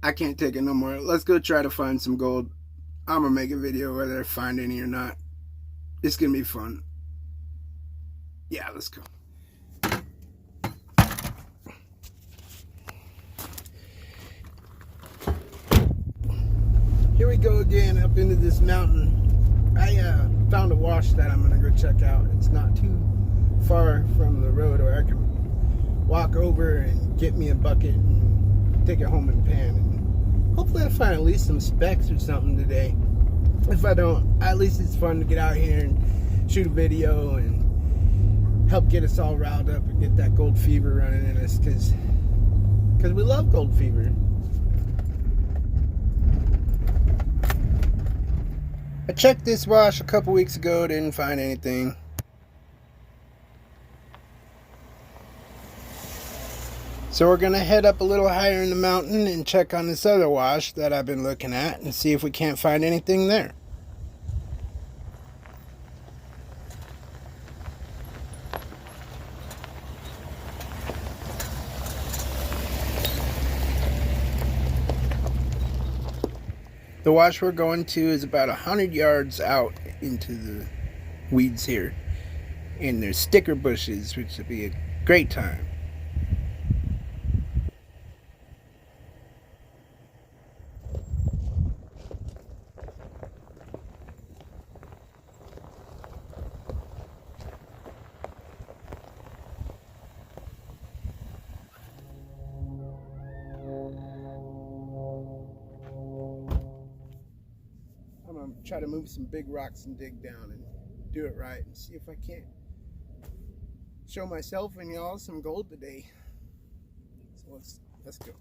I can't take it no more. Let's go try to find some gold. I'm gonna make a video whether I find any or not. It's gonna be fun. Yeah, let's go. Here we go again up into this mountain. I found a wash that I'm gonna go check out. It's not too far from the road where I can walk over and get me a bucket and take it home and pan. And hopefully I find at least some specks or something today. If I don't, at least it's fun to get out here and shoot a video and help get us all riled up and get that gold fever running in us, because we love gold fever. I checked this wash a couple weeks ago, didn't find anything. So we're going to head up a little higher in the mountain and check on this other wash that I've been looking at and see if we can't find anything there. The wash we're going to is about 100 yards out into the weeds here. And there's sticker bushes, which would be a great time. I'm going to try to move some big rocks and dig down and do it right and see if I can't show myself and y'all some gold today. So let's go.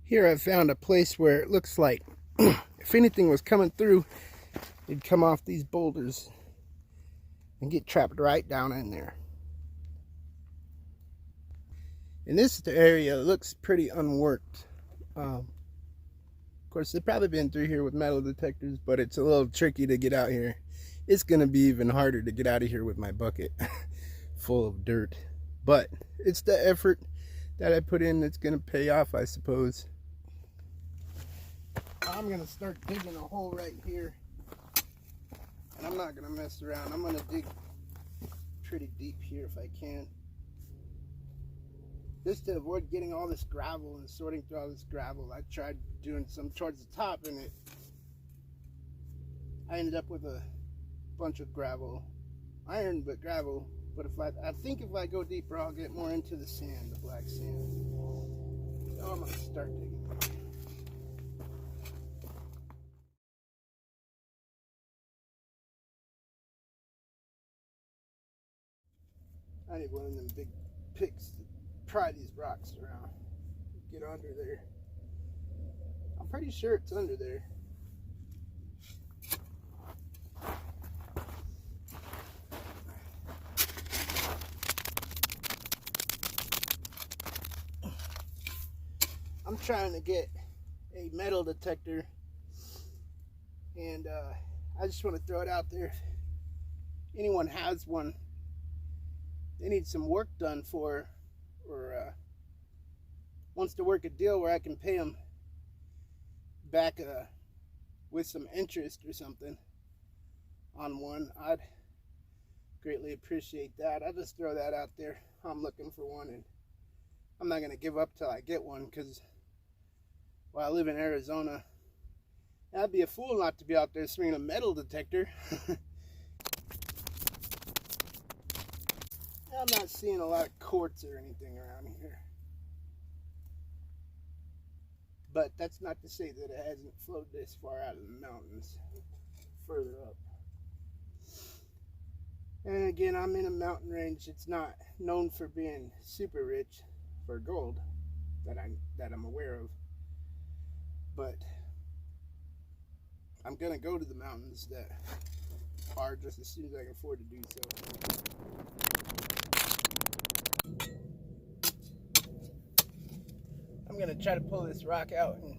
Here I've found a place where it looks like if anything was coming through, it'd come off these boulders and get trapped right down in there. And this area looks pretty unworked. Of course, they've probably been through here with metal detectors, but it's a little tricky to get out here. It's going to be even harder to get out of here with my bucket full of dirt. But it's the effort that I put in that's going to pay off, I suppose. I'm going to start digging a hole right here. And I'm not going to mess around. I'm going to dig pretty deep here if I can. Just to avoid getting all this gravel and sorting through all this gravel. I tried doing some towards the top and I ended up with a bunch of gravel. Iron, but gravel. But I think if I go deeper, I'll get more into the sand, the black sand. So I'm going to start digging. I need one of them big picks to pry these rocks around. Get under there. I'm pretty sure it's under there. I'm trying to get a metal detector, and I just want to throw it out there. If anyone has one they need some work done for, or wants to work a deal where I can pay them back with some interest or something on one, I'd greatly appreciate that. I'll just throw that out there. I'm looking for one, and I'm not going to give up till I get one, because while I live in Arizona, I'd be a fool not to be out there swinging a metal detector. I'm not seeing a lot of quartz or anything around here. But that's not to say that it hasn't flowed this far out of the mountains further up. And again, I'm in a mountain range. It's not known for being super rich for gold that I'm aware of. But I'm gonna go to the mountains that are just as soon as I can afford to do so. I'm gonna try to pull this rock out and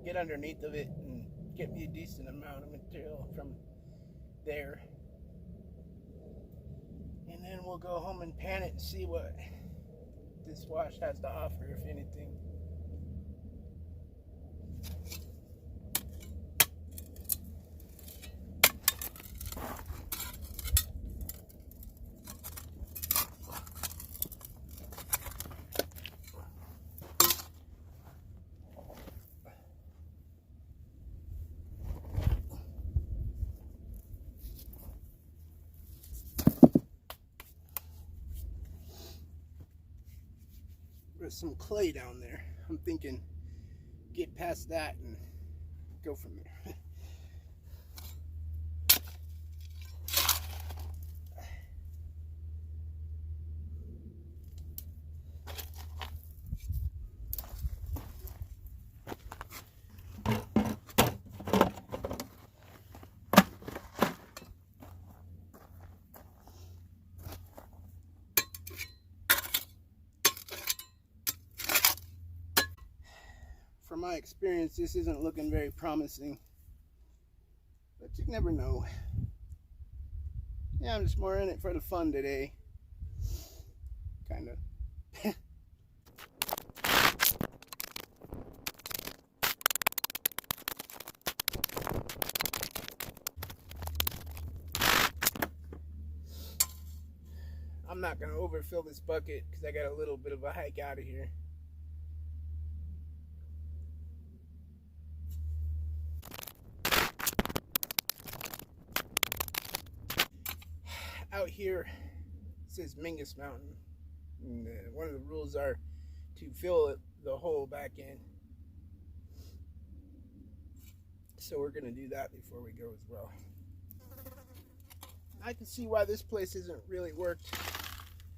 get underneath of it and get me a decent amount of material from there. And then we'll go home and pan it and see what this wash has to offer, if anything. There's some clay down there. I'm thinking get past that and go from there. From my experience, this isn't looking very promising, but you never know. Yeah, I'm just more in it for the fun today. Kind of. I'm not going to overfill this bucket because I got a little bit of a hike out of here. Out here it says Mingus Mountain, and one of the rules are to fill the hole back in, so we're going to do that before we go as well. I can see why this place isn't really worked,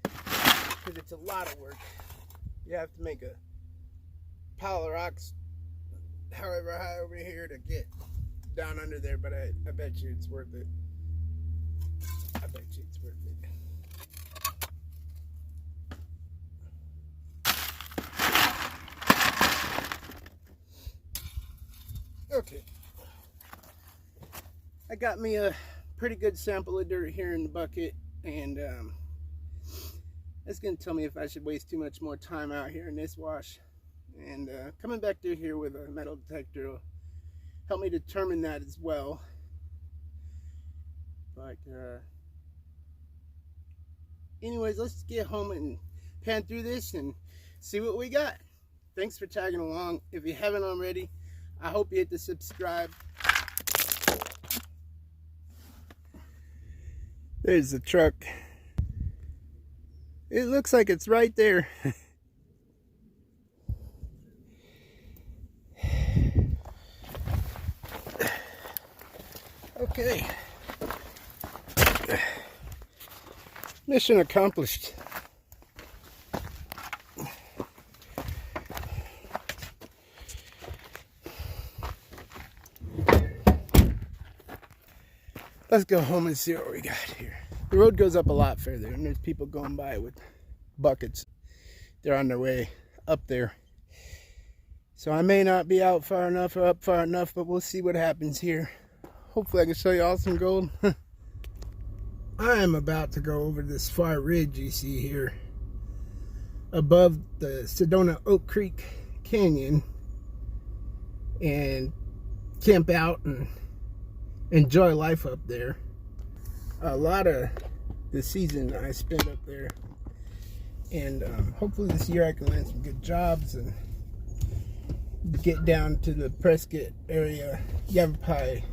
because it's a lot of work. You have to make a pile of rocks however high over here to get down under there, but I bet you it's worth it. I bet you it's worth it. Okay. I got me a pretty good sample of dirt here in the bucket, and it's going to tell me if I should waste too much more time out here in this wash. And coming back through here with a metal detector will help me determine that as well. But anyways, let's get home and pan through this and see what we got. Thanks for tagging along. If you haven't already, I hope you hit the subscribe. There's the truck. It looks like it's right there. Okay. Mission accomplished. Let's go home and see what we got here. The road goes up a lot further, and there's people going by with buckets. They're on their way up there. So I may not be out far enough or up far enough, but we'll see what happens here. Hopefully I can show you all some gold. I am about to go over this far ridge you see here above the Sedona Oak Creek Canyon and camp out and enjoy life up there. A lot of the season I spent up there, and hopefully this year I can land some good jobs and get down to the Prescott area, Yavapai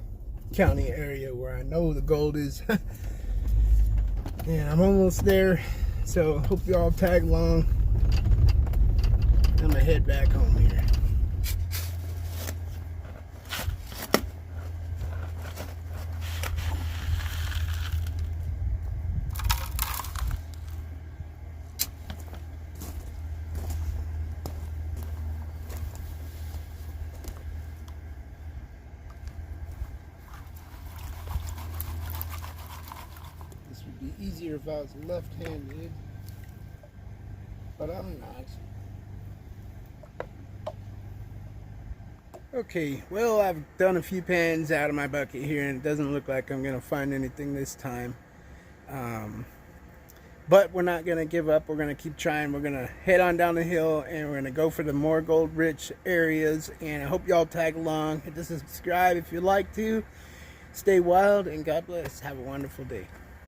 County area where I know the gold is. And I'm almost there, so hope you all tag along. I'm gonna head back home here. easier if I was left-handed, but I'm not. Okay, well, I've done a few pans out of my bucket here, and it doesn't look like I'm going to find anything this time. But we're not going to give up. We're going to keep trying. We're going to head on down the hill, and we're going to go for the more gold-rich areas. And I hope y'all tag along. Hit the subscribe if you'd like to. Stay wild, and God bless. Have a wonderful day.